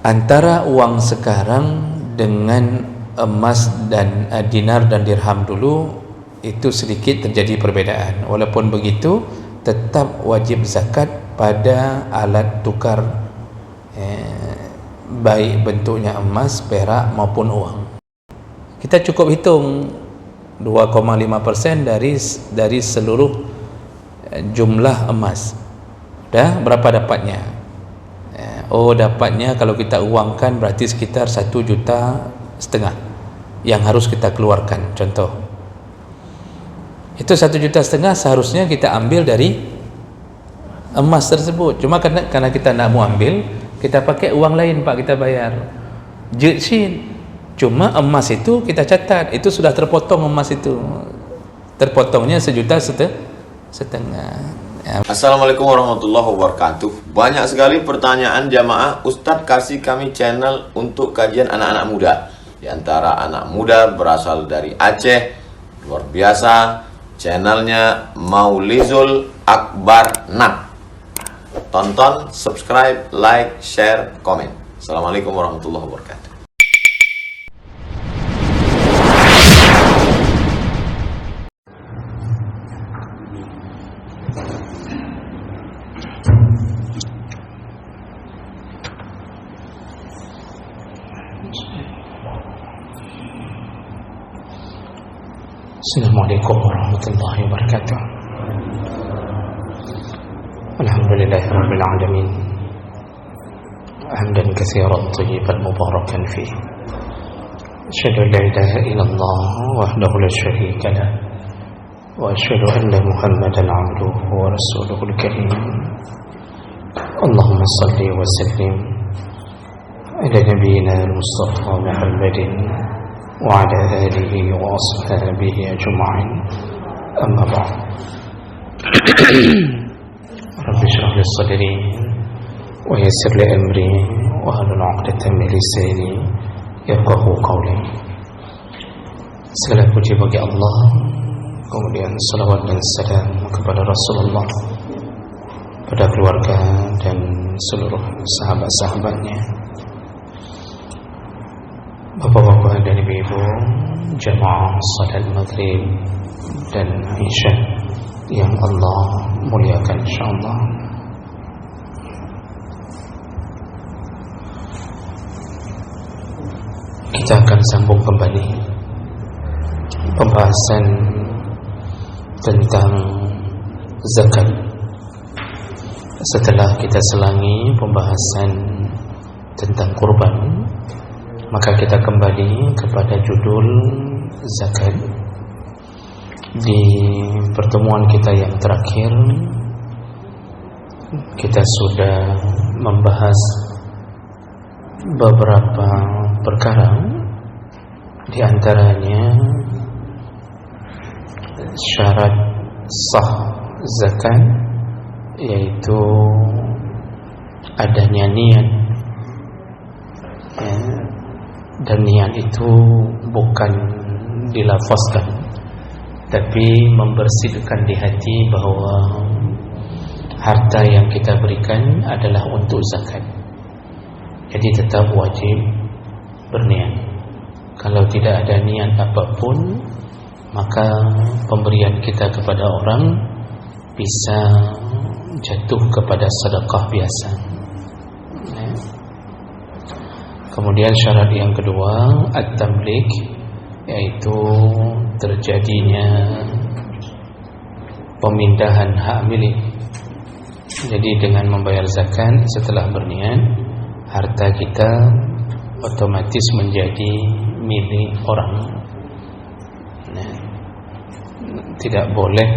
Antara uang sekarang dengan emas dan dinar dan dirham dulu itu sedikit terjadi perbedaan. Walaupun begitu tetap wajib zakat pada alat tukar, baik bentuknya emas, perak maupun uang. Kita cukup hitung 2,5% dari seluruh jumlah emas. Dah berapa dapatnya? Dapatnya kalau kita uangkan berarti sekitar 1,5 juta yang harus kita keluarkan. Contoh, itu 1,5 juta seharusnya kita ambil dari emas tersebut. Cuma karena kita nak mau ambil, kita pakai uang lain Pak, kita bayar jeksin. Cuma emas itu kita catat, itu sudah terpotong emas itu. Terpotongnya 1,5 juta. Assalamualaikum warahmatullahi wabarakatuh. Banyak sekali pertanyaan jamaah, Ustadz kasih kami channel untuk kajian anak-anak muda. Di antara anak muda berasal dari Aceh, luar biasa. Channelnya Maulizul Akbar Nak. Tonton, subscribe, like, share, komen. Assalamualaikum warahmatullahi wabarakatuh. Assalamualaikum warahmatullahi wabarakatuh. Alhamdulillahirabbil alamin. Hamdan katsiran thayyiban mubarakan fih. Asyhadu an la ilaha illallah wahdahu la syarika lah wa asyhadu anna Muhammadan 'abduhu wa rasuluhul karim. Allahumma shalli wa sallim ala nabiyyina al-Mustafa Muhammadin وعلى آله وأصحابه أجمعين أما بعد رب اشرح لي صدري ويسر لي أمري واحلل عقدة من لساني يفقهوا قولي. Segala puji bagi Allah, kemudian salawat dan salam kepada Rasulullah, pada keluarga dan seluruh sahabat-sahabatnya. Bapak-bapak dan ibu-ibu jamaah salat maghrib dan isya yang Allah muliakan insyaallah. Kita akan sambung kembali pembahasan tentang zakat setelah kita selangi pembahasan tentang kurban. Maka kita kembali kepada judul zakat. Di pertemuan kita yang terakhir kita sudah membahas beberapa perkara, di antaranya syarat sah zakat, yaitu adanya niat, dan niat itu bukan dilafazkan, tapi membersihkan di hati bahwa harta yang kita berikan adalah untuk zakat. Jadi tetap wajib berniat. Kalau tidak ada niat apapun, maka pemberian kita kepada orang bisa jatuh kepada sedekah biasa. Kemudian syarat yang kedua, at-tamlik, yaitu terjadinya pemindahan hak milik. Jadi dengan membayar zakat setelah berniat, harta kita otomatis menjadi milik orang. Tidak boleh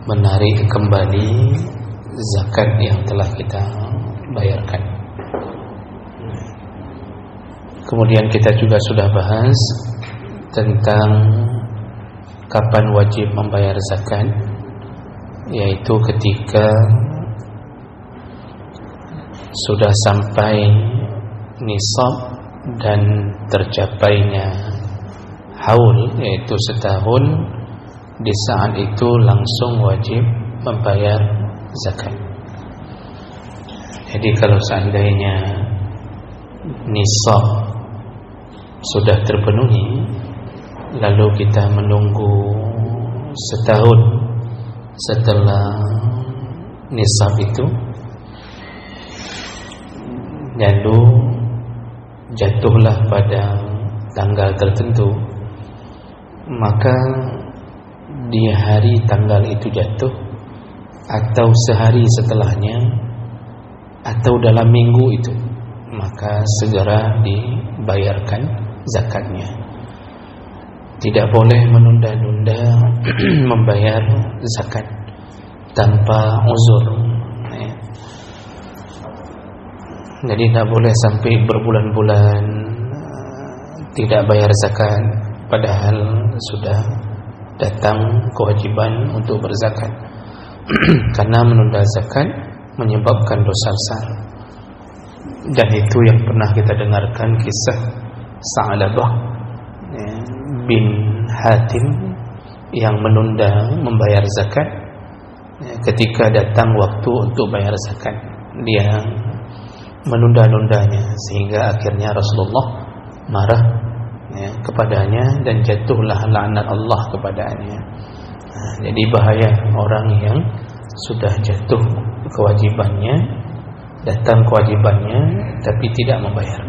menarik kembali zakat yang telah kita bayarkan. Kemudian kita juga sudah bahas tentang kapan wajib membayar zakat, yaitu ketika sudah sampai nisab dan tercapainya haul, yaitu setahun. Di saat itu langsung wajib membayar zakat. Jadi kalau seandainya nisab sudah terpenuhi, lalu kita menunggu setahun setelah nisab itu, lalu jatuhlah pada tanggal tertentu, maka di hari tanggal itu jatuh atau sehari setelahnya atau dalam minggu itu, maka segera dibayarkan zakatnya. Tidak boleh menunda-nunda membayar zakat tanpa uzur. Jadi tidak boleh sampai berbulan-bulan tidak bayar zakat, padahal sudah datang kewajiban untuk berzakat. Karena menunda zakat menyebabkan dosa besar. Dan itu yang pernah kita dengarkan kisah Sa'labah bin Hatim yang menunda membayar zakat. Ketika datang waktu untuk bayar zakat, dia menunda-nundanya sehingga akhirnya Rasulullah marah kepadanya dan jatuhlah laknat Allah kepadanya. Jadi bahaya orang yang sudah jatuh kewajibannya, datang kewajibannya tapi tidak membayar.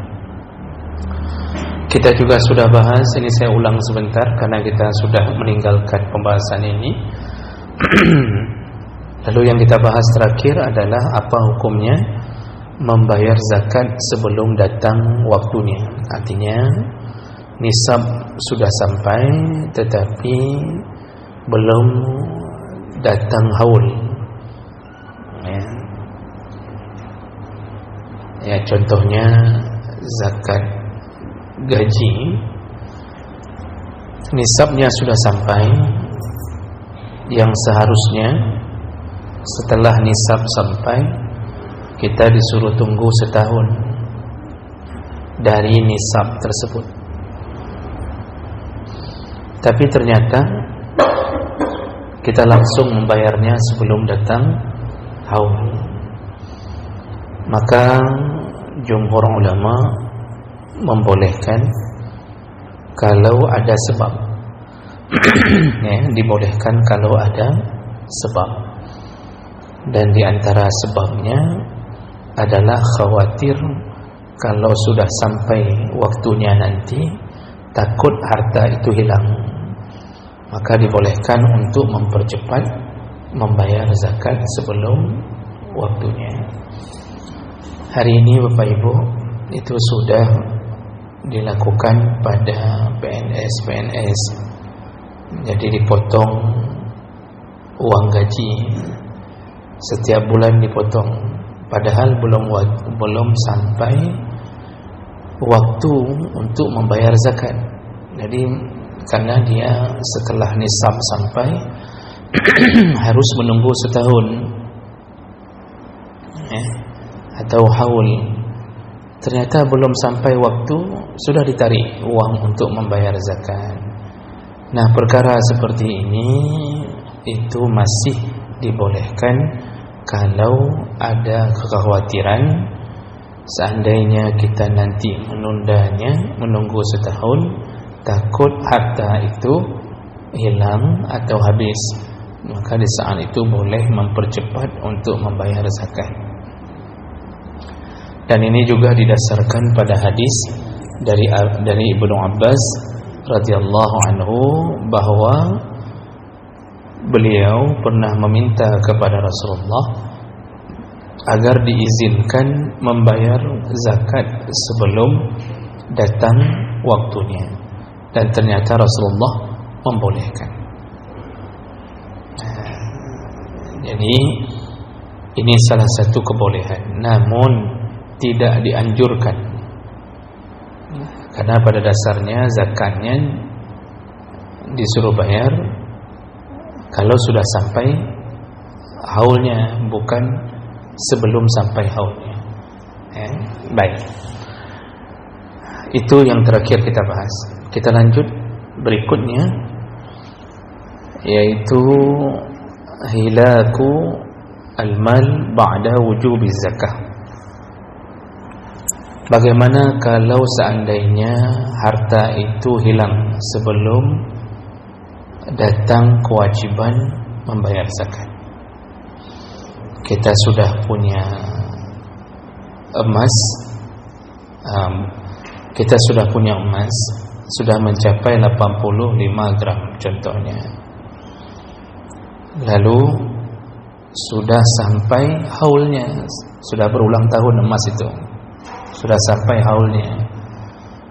Kita juga sudah bahas, ini saya ulang sebentar karena kita sudah meninggalkan pembahasan ini. Lalu yang kita bahas terakhir adalah apa hukumnya membayar zakat sebelum datang waktunya. Artinya nisab sudah sampai tetapi belum datang haul. Ya, contohnya zakat gaji, nisabnya sudah sampai, yang seharusnya setelah nisab sampai kita disuruh tunggu setahun dari nisab tersebut. Tapi ternyata kita langsung membayarnya sebelum datang haul. Maka jumhur ulama membolehkan kalau ada sebab. Dibolehkan kalau ada sebab. Dan di antara sebabnya adalah khawatir kalau sudah sampai waktunya nanti takut harta itu hilang, maka dibolehkan untuk mempercepat membayar zakat sebelum waktunya. Hari ini Bapak Ibu itu sudah dilakukan pada PNS. Jadi dipotong uang gaji setiap bulan, dipotong, padahal belum sampai waktu untuk membayar zakat. Jadi karena dia setelah nisab sampai harus menunggu setahun atau haul, ternyata belum sampai waktu sudah ditarik uang untuk membayar zakat. Nah, perkara seperti ini itu masih dibolehkan kalau ada kekhawatiran seandainya kita nanti menundanya, menunggu setahun, takut harta itu hilang atau habis, maka di saat itu boleh mempercepat untuk membayar zakat. Dan ini juga didasarkan pada hadis dari Ibnu Abbas radhiyallahu anhu bahwa beliau pernah meminta kepada Rasulullah agar diizinkan membayar zakat sebelum datang waktunya, dan ternyata Rasulullah membolehkan. Jadi ini salah satu kebolehan, namun tidak dianjurkan, karena pada dasarnya zakatnya disuruh bayar kalau sudah sampai haulnya, bukan sebelum sampai haulnya. Baik, itu yang terakhir kita bahas. Kita lanjut berikutnya, yaitu hilaku al-mal ba'da wujubi zakah. Bagaimana kalau seandainya harta itu hilang sebelum datang kewajiban membayar zakat? Kita sudah punya emas, sudah mencapai 85 gram contohnya. Lalu sudah sampai haulnya, sudah berulang tahun emas itu, sudah sampai haulnya.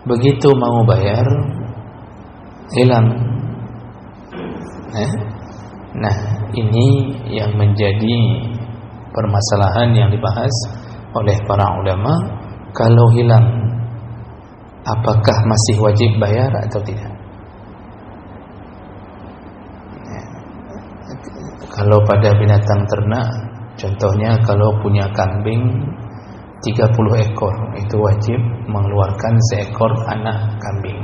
Begitu mau bayar, hilang. Nah, ini yang menjadi permasalahan yang dibahas oleh para ulama. Kalau hilang, apakah masih wajib bayar atau tidak? Kalau pada binatang ternak, contohnya kalau punya kambing 30 ekor, itu wajib mengeluarkan seekor anak kambing.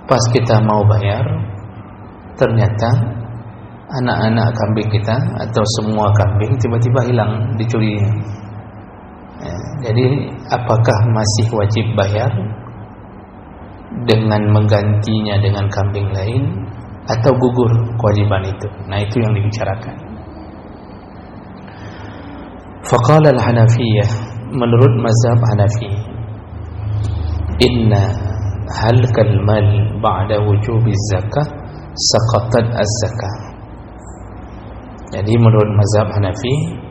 Pas kita mau bayar, ternyata anak-anak kambing kita atau semua kambing tiba-tiba hilang, dicuri. Jadi apakah masih wajib bayar dengan menggantinya dengan kambing lain, atau gugur kewajiban itu? Nah, itu yang dibicarakan. Faqala al-Hanafiyah, menurut mazhab Hanafi, inna halkal mal ba'da wujubi zakah saqatat az-zakah. Jadi menurut mazhab Hanafi,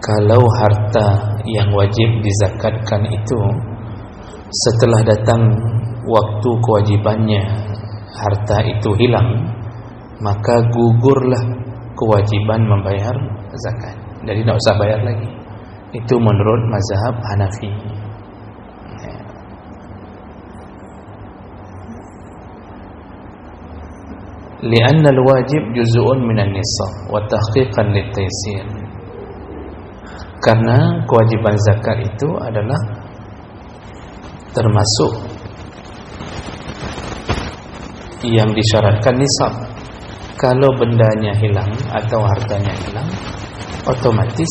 kalau harta yang wajib dizakatkan itu setelah datang waktu kewajibannya, harta itu hilang, maka gugurlah kewajiban membayar zakat. Jadi tidak usah bayar lagi. Itu menurut mazhab Hanafi. Lianna al-wajib juz'un minan nisab wa tahqiqan lit-taysir. Karena kewajiban zakat itu adalah termasuk yang disyaratkan nisab. Kalau bendanya hilang atau hartanya hilang, otomatis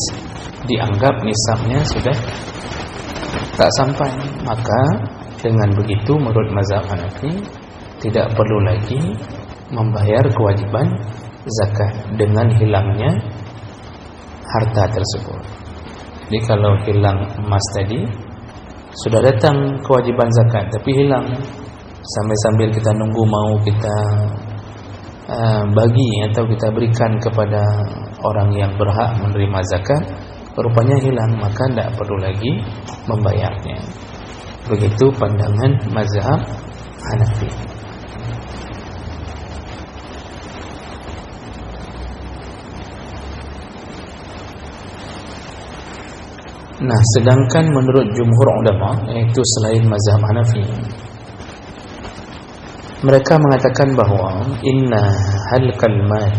dianggap nisabnya sudah tak sampai. Maka dengan begitu menurut mazhab Hanafi tidak perlu lagi membayar kewajiban zakat dengan hilangnya harta tersebut. Jadi kalau hilang emas tadi, sudah datang kewajiban zakat tapi hilang, sambil kita nunggu mau kita bagi atau kita berikan kepada orang yang berhak menerima zakat, rupanya hilang, maka tidak perlu lagi membayarnya. Begitu pandangan mazhab Hanafi. Nah, sedangkan menurut jumhur ulama, yaitu selain mazhab Hanafi, mereka mengatakan bahwa inna halkal mal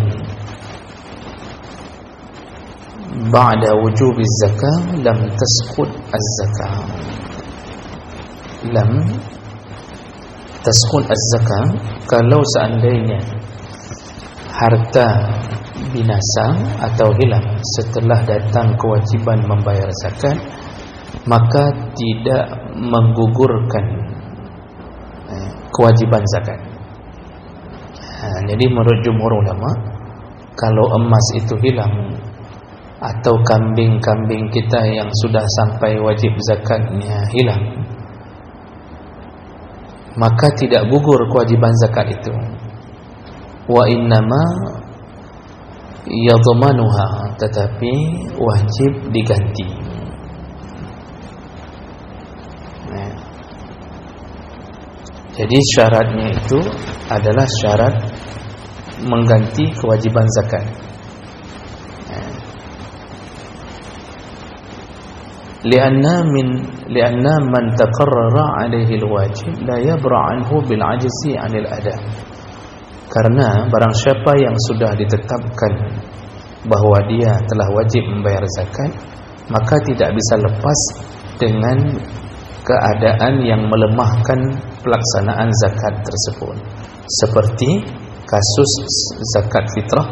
ba'da wujubi zakah lam tasqut az-zakah. Lam tasqut az-zakah, kalau seandainya harta binasa atau hilang setelah datang kewajiban membayar zakat, maka tidak menggugurkan kewajiban zakat. Jadi menurut jumhur ulama, kalau emas itu hilang atau kambing-kambing kita yang sudah sampai wajib zakatnya hilang, maka tidak gugur kewajiban zakat itu. Wa innama yadhmanuha, tetapi wajib diganti. Jadi syaratnya itu adalah syarat mengganti kewajiban zakat. Lianna man taqarrara alaihi alwajib la yabra' anhu bil ajzi 'anil ada. Karena barang siapa yang sudah ditetapkan bahwa dia telah wajib membayar zakat, maka tidak bisa lepas dengan keadaan yang melemahkan pelaksanaan zakat tersebut, seperti kasus zakat fitrah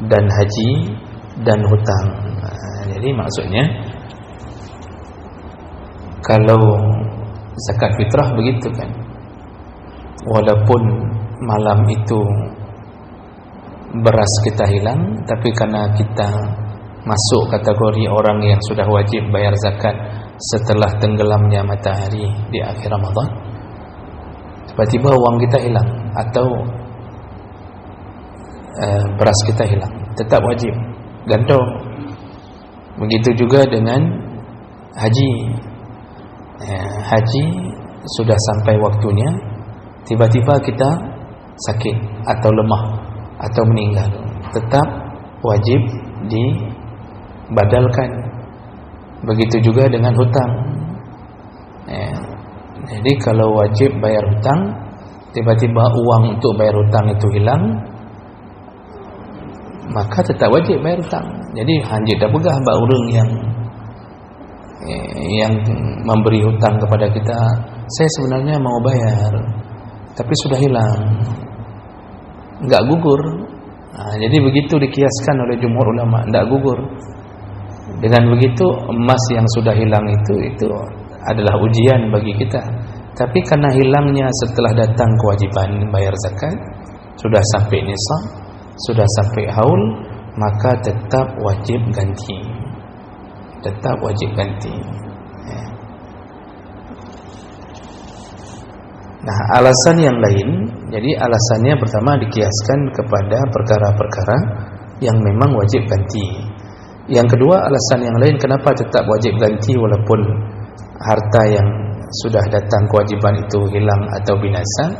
dan haji dan hutang. Jadi maksudnya Kalau zakat fitrah begitu kan, walaupun malam itu beras kita hilang, tapi karena kita masuk kategori orang yang sudah wajib bayar zakat setelah tenggelamnya matahari di akhir Ramadan, tiba-tiba uang kita hilang atau beras kita hilang, tetap wajib gandong. Begitu juga dengan haji. Haji sudah sampai waktunya, tiba-tiba kita sakit atau lemah atau meninggal, tetap wajib dibadalkan. Begitu juga dengan hutang. Jadi kalau wajib bayar hutang, tiba-tiba uang untuk bayar hutang itu hilang, maka tetap wajib bayar hutang. Jadi hanjit dah pegah bak urang yang memberi hutang kepada kita, saya sebenarnya mau bayar tapi sudah hilang, enggak gugur. Jadi begitu dikiaskan oleh jumhur ulama, enggak gugur. Dengan begitu emas yang sudah hilang itu adalah ujian bagi kita. Tapi karena hilangnya setelah datang kewajiban bayar zakat, sudah sampai nisab, sudah sampai haul, maka tetap wajib ganti. Tetap wajib ganti. Nah, alasan yang lain, jadi alasannya pertama dikiaskan kepada perkara-perkara yang memang wajib ganti. Yang kedua, alasan yang lain kenapa tetap wajib ganti walaupun harta yang sudah datang kewajiban itu hilang atau binasa,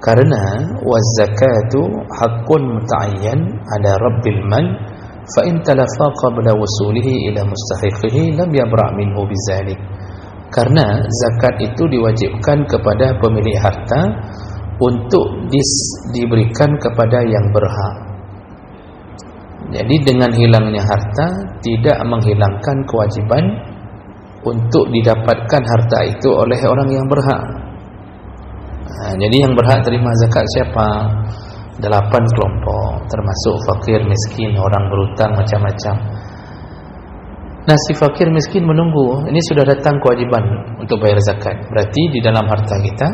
karena waz-zakatu haqqun muta'ayyan ala rabbil mal fa in talafa qabla wusulihi ila mustahiqihi lam yabra' minhu bizalik. Karena zakat itu diwajibkan kepada pemilik harta untuk diberikan kepada yang berhak. Jadi dengan hilangnya harta tidak menghilangkan kewajiban untuk didapatkan harta itu oleh orang yang berhak. Jadi yang berhak terima zakat siapa? 8 kelompok, termasuk fakir, miskin, orang berhutang, macam-macam. Nah, si fakir miskin menunggu, ini sudah datang kewajiban untuk bayar zakat. Berarti di dalam harta kita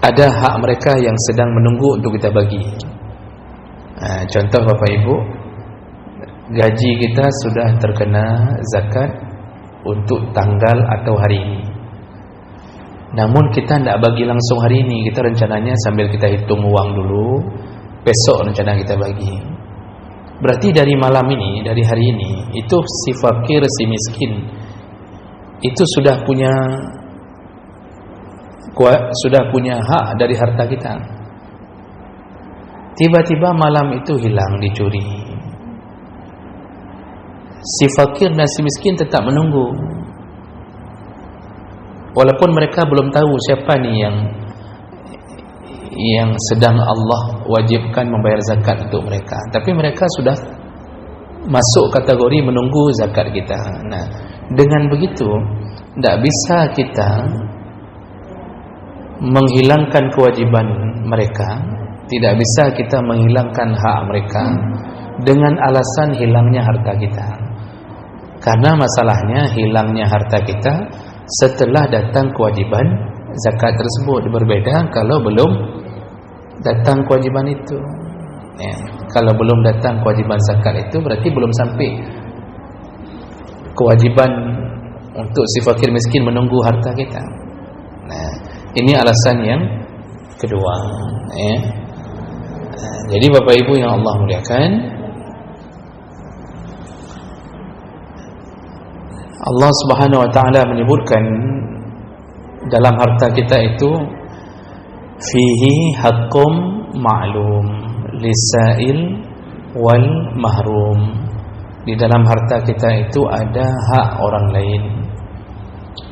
ada hak mereka yang sedang menunggu untuk kita bagi. Contoh Bapak Ibu, gaji kita sudah terkena zakat untuk tanggal atau hari ini. Namun kita tidak bagi langsung hari ini, kita rencananya sambil kita hitung uang dulu, besok rencana kita bagi. Berarti dari malam ini, dari hari ini, itu si fakir, si miskin itu sudah punya hak dari harta kita. Tiba-tiba malam itu hilang, dicuri. Si fakir dan si miskin tetap menunggu, walaupun mereka belum tahu siapa nih yang sedang Allah wajibkan membayar zakat untuk mereka, tapi mereka sudah masuk kategori menunggu zakat kita. Nah, dengan begitu tidak bisa kita menghilangkan kewajiban mereka, tidak bisa kita menghilangkan hak mereka dengan alasan hilangnya harta kita. Karena masalahnya hilangnya harta kita setelah datang kewajiban zakat tersebut. Berbeda kalau belum datang kewajiban itu. Kalau belum datang kewajiban zakat itu, berarti belum sampai kewajiban untuk si fakir miskin menunggu harta kita. Nah, ini alasan yang kedua. Jadi Bapak Ibu yang Allah muliakan, Allah Subhanahu wa taala menyebutkan dalam harta kita itu fihi haqqum ma'lum lisail wal mahrum. Di dalam harta kita itu ada hak orang lain,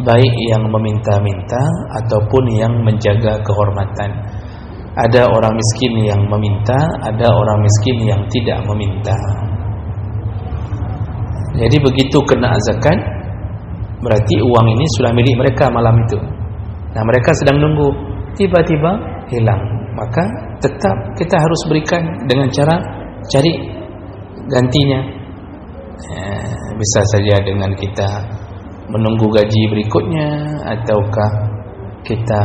baik yang meminta-minta ataupun yang menjaga kehormatan. Ada orang miskin yang meminta, ada orang miskin yang tidak meminta. Jadi begitu kena zakat, berarti uang ini sudah milik mereka malam itu. Nah, mereka sedang nunggu, tiba-tiba hilang, maka tetap kita harus berikan dengan cara cari gantinya. Bisa saja dengan kita menunggu gaji berikutnya, ataukah kita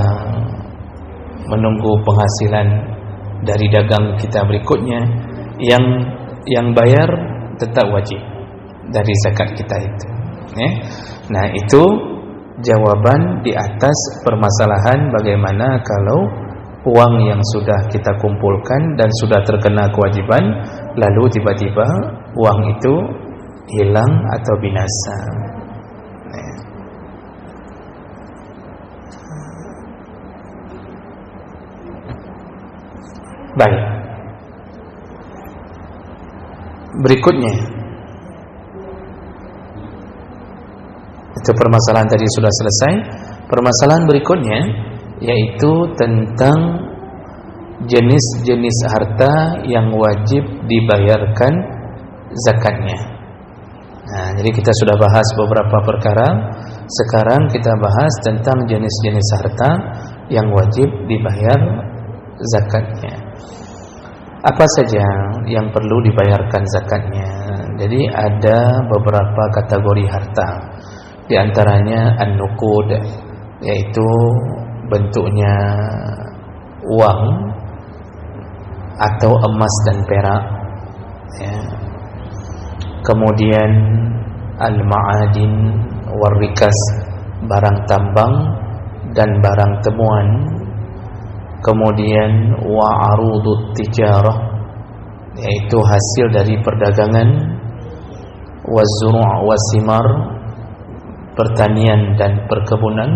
menunggu penghasilan dari dagang kita berikutnya. Yang bayar tetap wajib dari zakat kita itu. Nah, itu jawaban di atas permasalahan bagaimana kalau uang yang sudah kita kumpulkan dan sudah terkena kewajiban, lalu tiba-tiba uang itu hilang atau binasa. Baik. Berikutnya, itu permasalahan tadi sudah selesai. Permasalahan berikutnya yaitu tentang jenis-jenis harta yang wajib dibayarkan zakatnya. Nah, jadi kita sudah bahas beberapa perkara. Sekarang kita bahas tentang jenis-jenis harta yang wajib dibayar zakatnya. Apa saja yang perlu dibayarkan zakatnya? Jadi ada beberapa kategori harta. Di antaranya an-nuqud, yaitu bentuknya uang atau emas dan perak, ya. Kemudian al-ma'adin war-rikas, barang tambang dan barang temuan. Kemudian wa'arudut tijarah, yaitu hasil dari perdagangan. Waz-zuru' was-simar, pertanian dan perkebunan.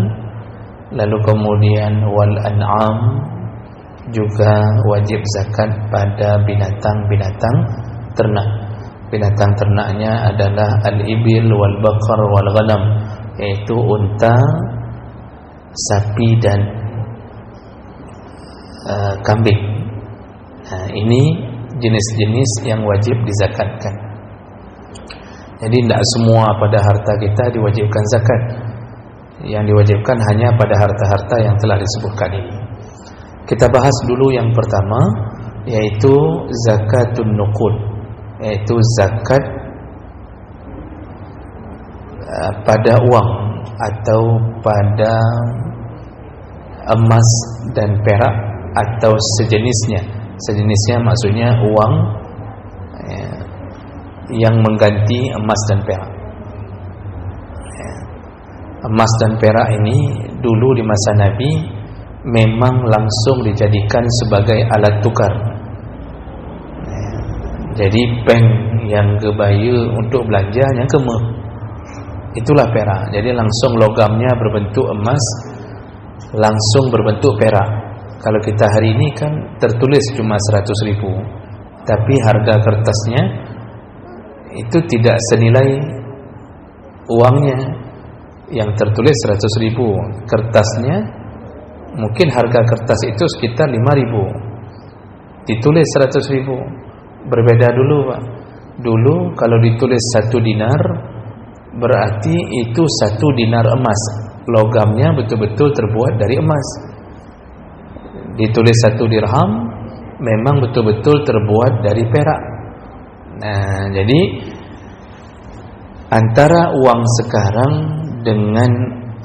Lalu kemudian wal-an'am, juga wajib zakat pada binatang-binatang ternak. Binatang ternaknya adalah al-ibil wal-baqar wal-ghanam, yaitu unta, sapi dan kambing. Nah, ini jenis-jenis yang wajib dizakatkan. Jadi tidak semua pada harta kita diwajibkan zakat. Yang diwajibkan hanya pada harta-harta yang telah disebutkan ini. Kita bahas dulu yang pertama, yaitu zakatun nuqud, yaitu zakat pada uang atau pada emas dan perak atau sejenisnya. Sejenisnya maksudnya uang yang mengganti emas dan perak. Emas dan perak ini dulu di masa Nabi memang langsung dijadikan sebagai alat tukar. Jadi bank yang gebaya untuk belanja yang kemah, itulah perak. Jadi langsung logamnya berbentuk emas, langsung berbentuk perak. Kalau kita hari ini kan tertulis cuma 100.000, tapi harga kertasnya itu tidak senilai uangnya yang tertulis 100.000. Kertasnya mungkin harga kertas itu sekitar 5.000, ditulis 100.000. Berbeda dulu, Pak. Dulu kalau ditulis 1 dinar, berarti itu 1 dinar emas, logamnya betul-betul terbuat dari emas. Ditulis 1 dirham, memang betul-betul terbuat dari perak. Nah, jadi antara uang sekarang dengan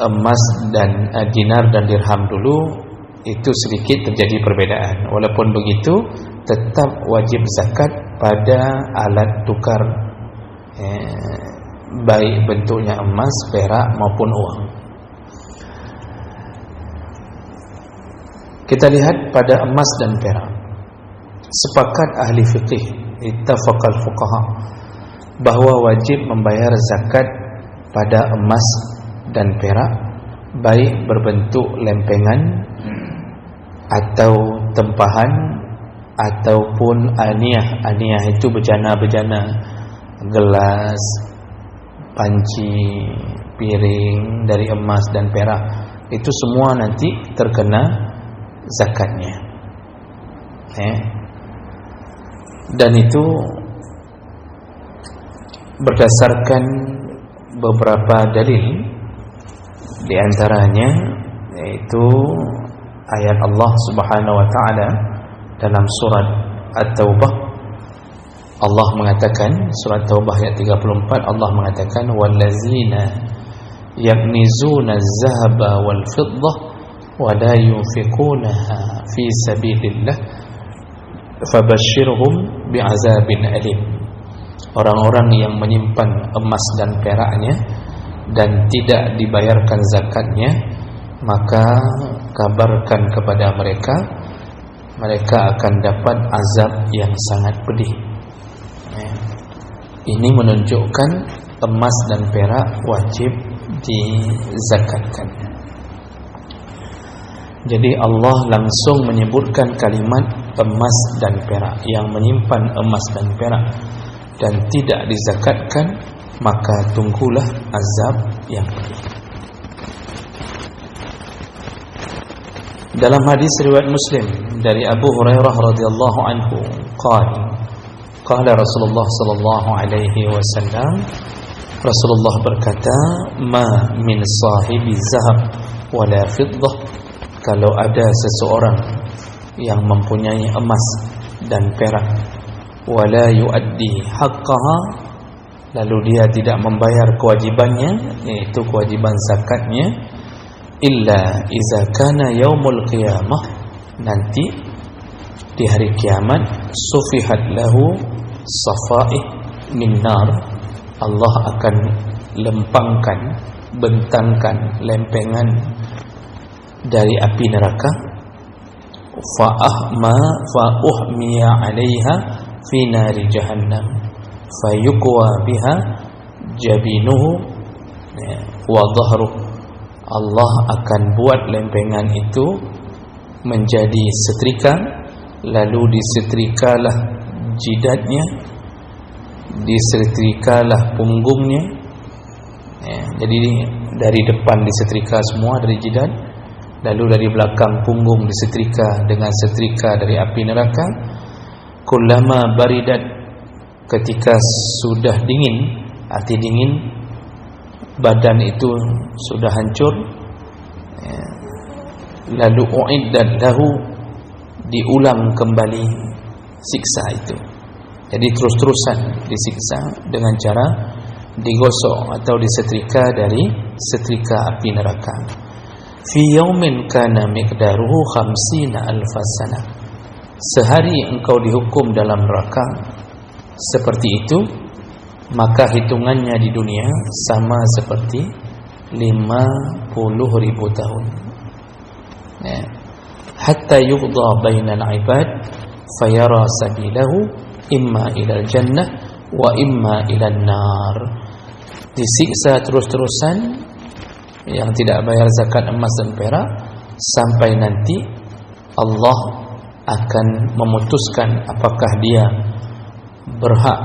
emas dan dinar dan dirham dulu itu sedikit terjadi perbedaan. Walaupun begitu, tetap wajib zakat pada alat tukar, baik bentuknya emas, perak maupun uang. Kita lihat pada emas dan perak. Sepakat ahli fiqih, ittafaqal fuqaha, bahwa wajib membayar zakat pada emas dan perak, baik berbentuk lempengan atau tempahan ataupun aniyah. Aniyah itu bejana-bejana, gelas, panci, piring dari emas dan perak. Itu semua nanti terkena zakatnya. Dan itu berdasarkan beberapa dalil, di antaranya yaitu ayat Allah Subhanahu wa taala dalam surat At-Taubah. Allah mengatakan, surat Taubah ayat 34, Allah mengatakan wallazina yaknizuna az-zahaba wal fiddah wa la yunfiqunaha fi sabilillah fabashshirhum bi'azabin alim. Orang-orang yang menyimpan emas dan peraknya dan tidak dibayarkan zakatnya, maka kabarkan kepada mereka, mereka akan dapat azab yang sangat pedih. Ini menunjukkan emas dan perak wajib dizakatkan. Jadi Allah langsung menyebutkan kalimat emas dan perak. Yang menyimpan emas dan perak dan tidak dizakatkan, maka tunggulah azab yang pedih. Dalam hadis riwayat Muslim dari Abu Hurairah radhiyallahu anhu, qala Rasulullah sallallahu alaihi wasallam, Rasulullah berkata, ma min sahibi zahab wala fiddah, kalau ada seseorang yang mempunyai emas dan perak, wala yuaddi haqqaha, lalu dia tidak membayar kewajibannya, yaitu kewajiban zakatnya, illa iza kana yaumul qiyamah, nanti di hari kiamat, sufihat lahu safaih min nar, Allah akan lempangkan, bentangkan lempengan dari api neraka, fa'uhmiya 'alaiha fi nari jahannam fayuqwa biha jabinuhu wa dhahruhu. Allah akan buat lempengan itu menjadi setrika, lalu disetrikalah jidatnya, disetrikalah punggungnya. Jadi dari depan disetrika semua dari jidat, lalu dari belakang punggung disetrika dengan setrika dari api neraka. Kullama baridat, ketika sudah dingin, arti dingin, badan itu sudah hancur, lalu uiddat lahu, diulang kembali siksa itu. Jadi terus-terusan disiksa dengan cara digosok atau disetrika dari setrika api neraka. Fi yaumin kana miqdaruhu 50,000 sanah, sehari engkau dihukum dalam neraka seperti itu, maka hitungannya di dunia sama seperti 50.000 tahun. Hatta yuqda bainal ibad fayara sabilahu imma ilal jannah wa imma ilan nar. Disiksa terus-terusan yang tidak bayar zakat emas dan perak sampai nanti Allah akan memutuskan apakah dia berhak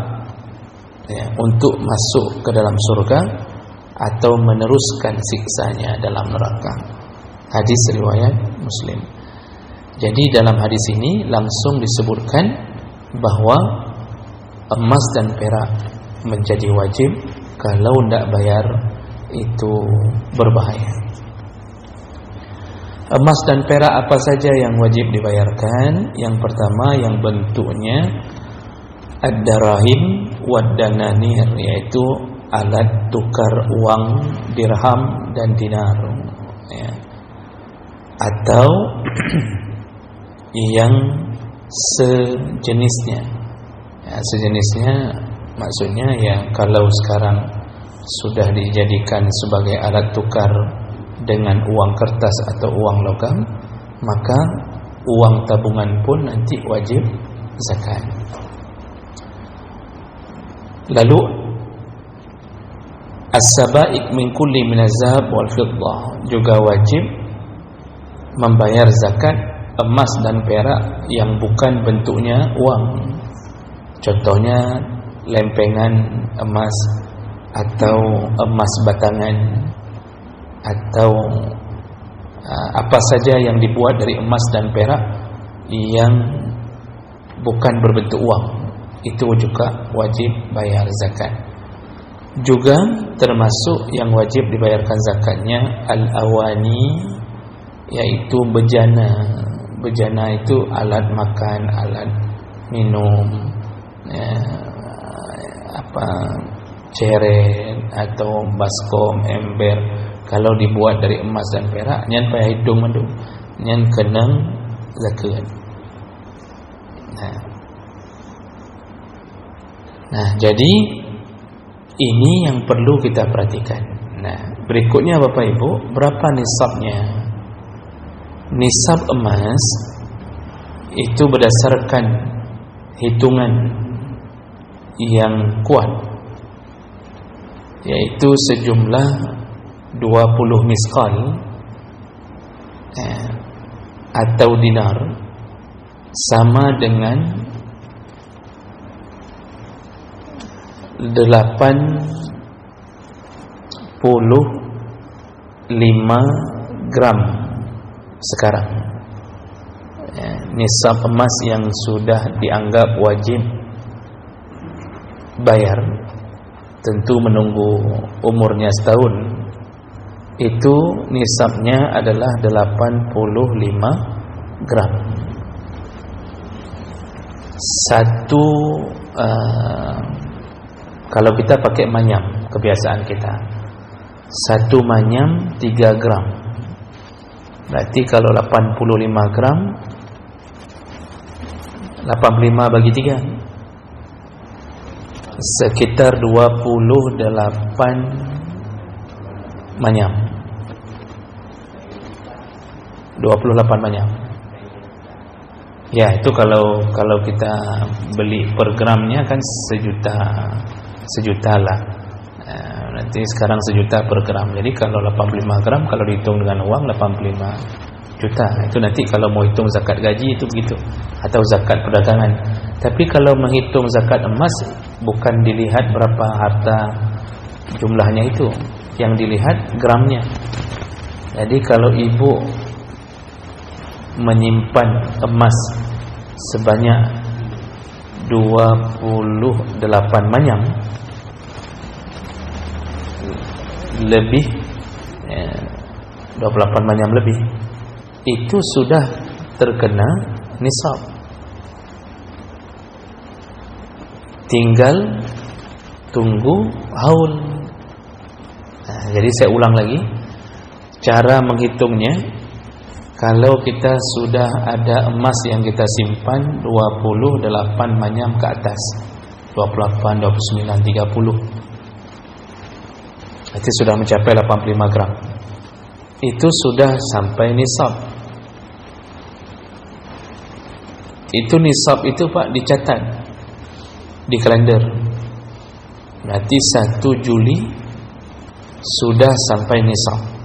untuk masuk ke dalam surga atau meneruskan siksanya dalam neraka. Hadis riwayat Muslim. Jadi dalam hadis ini langsung disebutkan bahwa emas dan perak menjadi wajib, kalau tidak bayar itu berbahaya. Emas dan perak apa saja yang wajib dibayarkan? Yang pertama, yang bentuknya ad-darahim wad-dananir, yaitu alat tukar uang dirham dan dinar, atau yang sejenisnya. Sejenisnya maksudnya kalau sekarang sudah dijadikan sebagai alat tukar dengan uang kertas atau uang logam, maka uang tabungan pun nanti wajib zakat. Lalu as-sabaik min kulli min az-zahab wal fiddah, juga wajib membayar zakat emas dan perak yang bukan bentuknya uang. Contohnya lempengan emas atau emas batangan, atau apa saja yang dibuat dari emas dan perak yang bukan berbentuk uang, itu juga wajib bayar zakat. Juga termasuk yang wajib dibayarkan zakatnya al-awani, yaitu bejana. Bejana itu alat makan, alat minum, ceret, atau baskom, ember, kalau dibuat dari emas dan perak, nyan payah hitung mandu, nyan kenang zakat. Nah, jadi ini yang perlu kita perhatikan. Nah, berikutnya Bapak Ibu, berapa nisabnya? Nisab emas itu berdasarkan hitungan yang kuat, yaitu sejumlah 20 miskal atau dinar, sama dengan 85 gram sekarang. Nisab emas yang sudah dianggap wajib bayar, tentu menunggu umurnya setahun, itu nisabnya adalah 85 gram. Satu kalau kita pakai manyam, kebiasaan kita, satu manyam 3 gram. Berarti kalau 85 gram, 85 bagi 3, sekitar 28 manyam. 28 manyam. Ya, itu kalau kita beli per gramnya kan sejuta lah. Nanti sekarang sejuta per gram. Jadi kalau 85 gram, kalau dihitung dengan uang 85 juta. Itu nanti kalau mau hitung zakat gaji itu begitu, atau zakat perdagangan. Tapi kalau menghitung zakat emas, bukan dilihat berapa harta jumlahnya itu, yang dilihat gramnya. Jadi kalau ibu menyimpan emas sebanyak 28 manyam lebih, 28 manyam lebih, itu sudah terkena nisab. Tinggal tunggu haul. Jadi saya ulang lagi, cara menghitungnya. Kalau kita sudah ada emas yang kita simpan 28 manyam ke atas, 28, 29, 30, itu sudah mencapai 85 gram, itu sudah sampai nisab. Itu nisab itu Pak dicatat di kalender. Berarti 1 Juli sudah sampai nisab.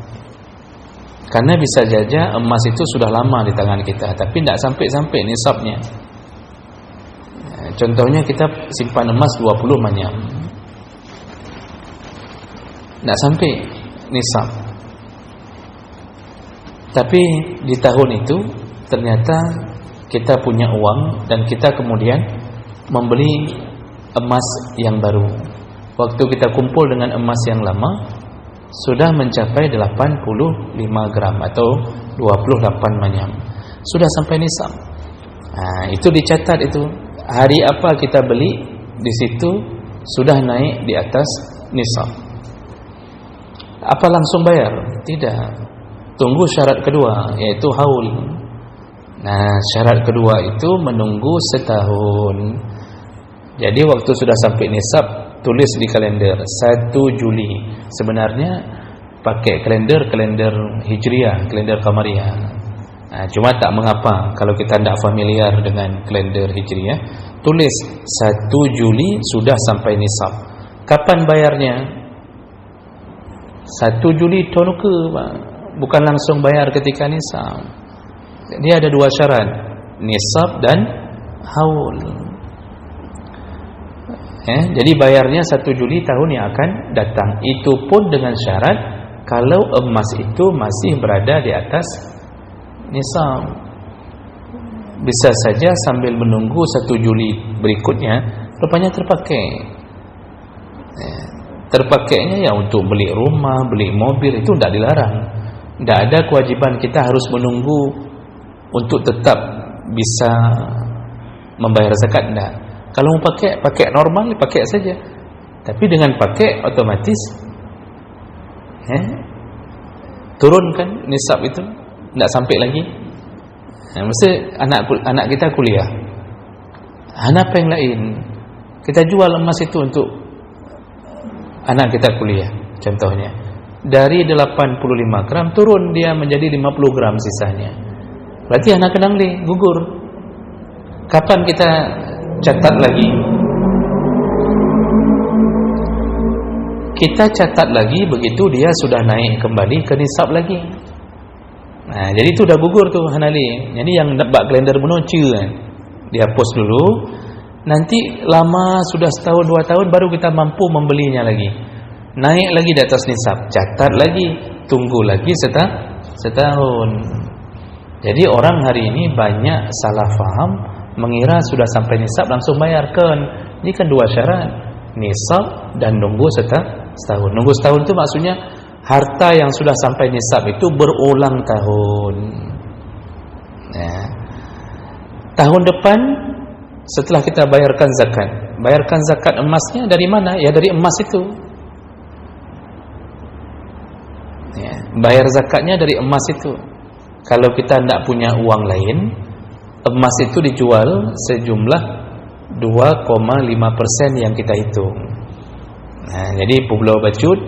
Karena bisa saja emas itu sudah lama di tangan kita, tapi tidak sampai-sampai nisabnya. Contohnya kita simpan emas 20 manyam, tidak sampai nisab. Tapi di tahun itu ternyata kita punya uang dan kita kemudian membeli emas yang baru. Waktu kita kumpul dengan emas yang lama, sudah mencapai 85 gram atau 28 manyam, sudah sampai nisab. Nah, itu dicatat, itu hari apa kita beli, di situ sudah naik di atas nisab. Apa langsung bayar? Tidak. Tunggu syarat kedua, yaitu haul. Nah, syarat kedua itu menunggu setahun. Jadi waktu sudah sampai nisab, tulis di kalender 1 Juli. Sebenarnya pakai kalender Hijriah, kalender Qamariyah. Nah, cuma tak mengapa kalau kita tidak familiar dengan kalender Hijriah, tulis 1 Juli sudah sampai nisab. Kapan bayarnya? 1 Juli tonuke, Pak. Bukan langsung bayar ketika nisab. Dia ada 2 syarat, nisab dan haul. Jadi bayarnya 1 Juli tahun yang akan datang. Itu pun dengan syarat kalau emas itu masih berada di atas nisab. Bisa saja sambil menunggu 1 Juli berikutnya, rupanya terpakai. Terpakainya ya untuk beli rumah, beli mobil, itu tidak dilarang. Tidak ada kewajiban kita harus menunggu untuk tetap bisa membayar zakat, tidak. Kalau mau pakai normal, pakai saja. Tapi dengan pakai otomatis turunkan nisab itu, tidak sampai lagi. Mesti anak kita kuliah, apa yang lain kita jual emas itu untuk anak kita kuliah. Contohnya dari 85 gram turun dia menjadi 50 gram sisanya. Berarti anak kena gugur. Kapan kita catat lagi? Kita catat lagi begitu dia sudah naik kembali ke nisab lagi. Nah, jadi itu udah gugur tuh Hanali. Jadi yang dapat kalender menoce kan, dia post dulu. Nanti lama sudah setahun 2 tahun baru kita mampu membelinya lagi. Naik lagi di atas nisab, catat lagi, tunggu lagi setahun. Jadi orang hari ini banyak salah faham, mengira sudah sampai nisab langsung bayarkan. Ini kan 2 syarat, nisab dan nunggu setahun. Nunggu setahun itu maksudnya harta yang sudah sampai nisab itu berulang tahun. Ya. Tahun depan setelah kita bayarkan zakat emasnya dari mana? Ya dari emas itu. Ya, bayar zakatnya dari emas itu. Kalau kita tidak punya uang lain, emas itu dijual sejumlah 2,5% yang kita hitung. Nah, jadi Pulau Bacut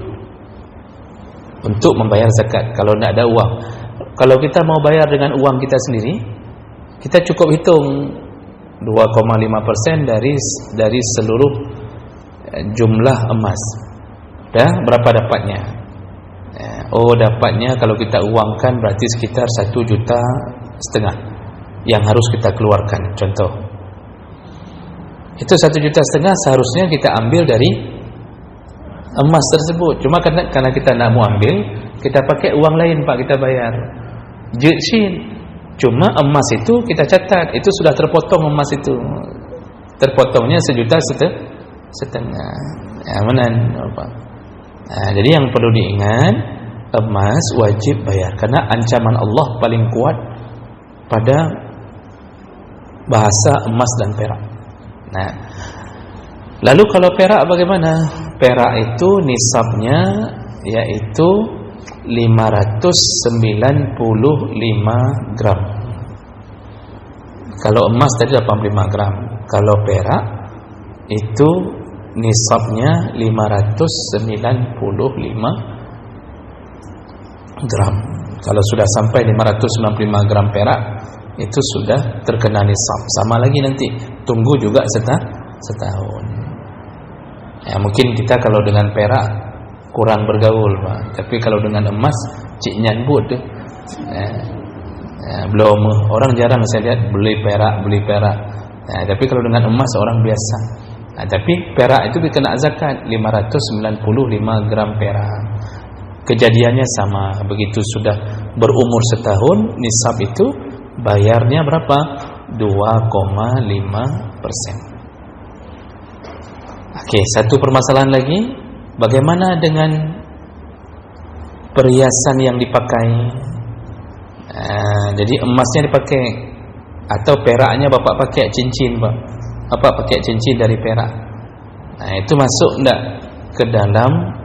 untuk membayar zakat kalau tidak ada uang. Kalau kita mau bayar dengan uang kita sendiri, kita cukup hitung 2,5% dari seluruh jumlah emas. Dah berapa dapatnya? Dapatnya kalau kita uangkan berarti sekitar 1,5 juta yang harus kita keluarkan. Contoh, itu 1,5 juta seharusnya kita ambil dari emas tersebut. Cuma karena kita tidak mau ambil, kita pakai uang lain Pak, kita bayar jitsin. Cuma emas itu kita catat, itu sudah terpotong emas itu. Terpotongnya 1,5 juta. Ya, mana Pak? Nah, jadi yang perlu diingat, emas wajib bayar karena ancaman Allah paling kuat pada bahasa emas dan perak. Nah, lalu kalau perak bagaimana? Perak itu nisabnya yaitu 595 gram. Kalau emas tadi 85 gram. Kalau perak itu nisabnya 595 gram. Kalau sudah sampai 595 gram perak, itu sudah terkena nisab. Sama lagi nanti, tunggu juga setahun. Ya, mungkin kita kalau dengan perak kurang bergaul, Pak. Tapi kalau dengan emas, cik nyambut tuh. Belum, orang jarang saya lihat beli perak. Tapi kalau dengan emas orang biasa. Tapi perak itu dikena zakat 595 gram perak. Kejadiannya sama, begitu sudah berumur setahun, nisab itu bayarnya berapa? 2,5%. Oke, satu permasalahan lagi, bagaimana dengan perhiasan yang dipakai? Jadi emasnya dipakai atau peraknya Bapak pakai cincin, Pak. Bapak pakai cincin dari perak. Nah, itu masuk enggak ke dalam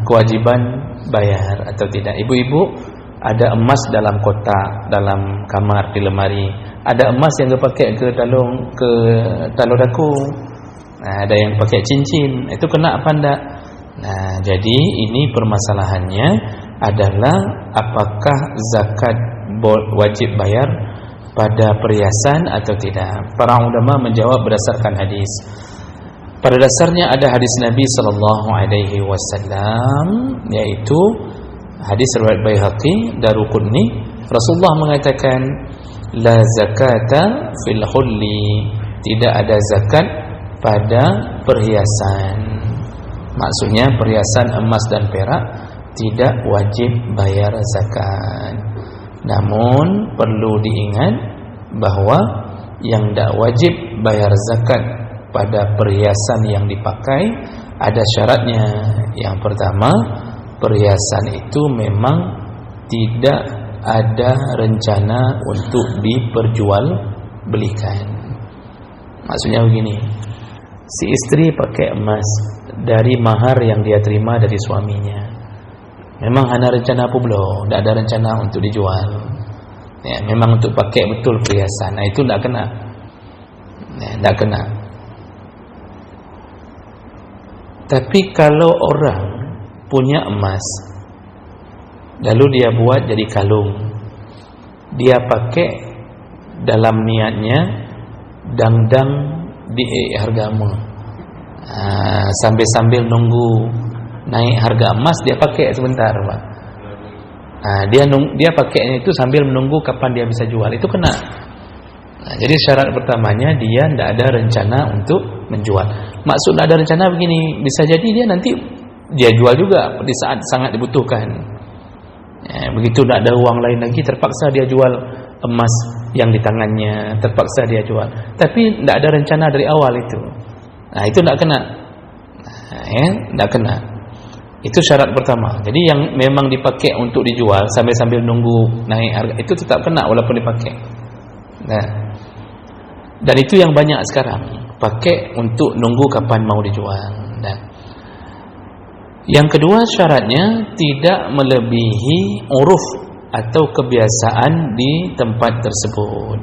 kewajiban bayar atau tidak? Ibu-ibu, ada emas dalam kotak, dalam kamar, di lemari. Ada emas yang dipakai ke talung daku. Nah, ada yang pakai cincin. Itu kena apa enggak? Nah, jadi ini permasalahannya adalah apakah zakat wajib bayar pada perhiasan atau tidak. Para ulama menjawab berdasarkan hadis. Pada dasarnya ada hadis Nabi sallallahu alaihi wasallam, yaitu hadis riwayat Baihaqi, Daruqutni. Rasulullah mengatakan, la zakata fil hulli, tidak ada zakat pada perhiasan. Maksudnya perhiasan emas dan perak tidak wajib bayar zakat. Namun perlu diingat bahwa yang tidak wajib bayar zakat pada perhiasan yang dipakai ada syaratnya. Yang pertama, perhiasan itu memang tidak ada rencana untuk diperjualbelikan. Maksudnya begini, si istri pakai emas dari mahar yang dia terima dari suaminya. Memang hanya rencana apa belum? Tidak ada rencana untuk dijual. Ya, memang untuk pakai betul perhiasan. Nah, itu tidak kena. Ya, tidak kena. Tapi kalau orang punya emas, lalu dia buat jadi kalung, dia pakai dalam niatnya dang-dang di hargamu, sambil nunggu naik harga emas, dia pakai sebentar, Pak. Dia pakainya itu sambil menunggu kapan dia bisa jual, itu kena. Jadi syarat pertamanya dia tidak ada rencana untuk menjual. Maksud tidak ada rencana begini, bisa jadi dia nanti dia jual juga di saat sangat dibutuhkan. Begitu tidak ada uang lain lagi, terpaksa dia jual emas yang di tangannya, terpaksa dia jual. Tapi tidak ada rencana dari awal itu. Nah, itu tidak kena. Tidak kena. Itu syarat pertama. Jadi yang memang dipakai untuk dijual sambil nunggu naik harga, itu tetap kena walaupun dipakai. Nah, dan itu yang banyak sekarang, pakai untuk nunggu kapan mau dijual. Nah, yang kedua syaratnya tidak melebihi uruf atau kebiasaan di tempat tersebut.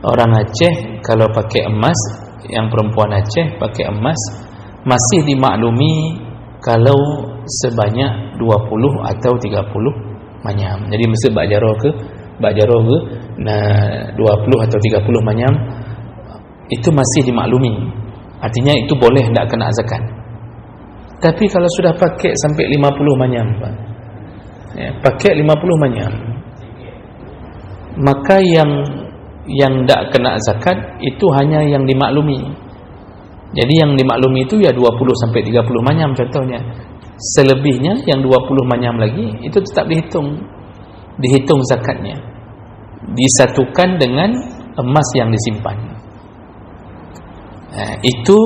Orang Aceh kalau pakai emas, yang perempuan Aceh pakai emas, masih dimaklumi kalau sebanyak 20 atau 30 manyam. Jadi mesti bak jaro ke 20 atau 30 manyam, itu masih dimaklumi. Artinya itu boleh, tidak kena zakat. Tapi kalau sudah pakai sampai 50 manyam, Pak, pakai 50 manyam, maka yang tidak kena zakat itu hanya yang dimaklumi. Jadi yang dimaklumi itu ya 20 sampai 30 manyam contohnya. Selebihnya yang 20 manyam lagi itu tetap dihitung zakatnya, disatukan dengan emas yang disimpan. Itu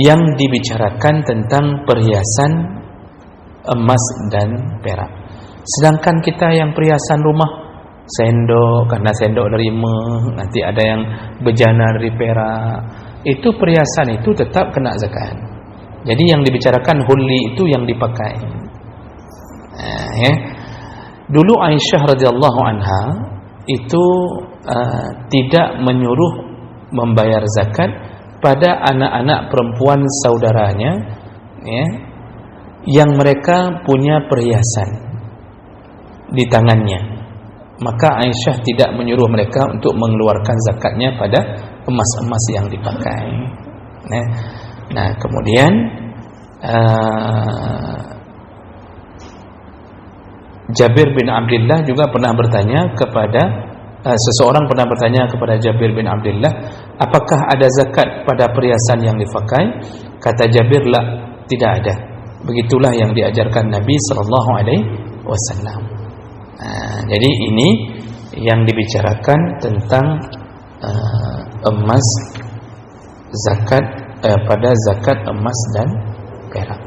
yang dibicarakan tentang perhiasan emas dan perak. Sedangkan kita yang perhiasan rumah, sendok, karena sendok dari emas, nanti ada yang bejana dari perak, itu perhiasan itu tetap kena zakat. Jadi yang dibicarakan hulli itu yang dipakai. Dulu Aisyah radhiyallahu anha itu tidak menyuruh membayar zakat pada anak-anak perempuan saudaranya, yang mereka punya perhiasan di tangannya. Maka Aisyah tidak menyuruh mereka untuk mengeluarkan zakatnya pada emas-emas yang dipakai. Nah, kemudian Jabir bin Abdullah juga pernah bertanya kepada seseorang pernah bertanya kepada Jabir bin Abdullah, apakah ada zakat pada perhiasan yang dipakai? Kata Jabir, la, tidak ada. Begitulah yang diajarkan Nabi sallallahu alaihi wasallam. Jadi ini yang dibicarakan tentang emas zakat, pada zakat emas dan perak.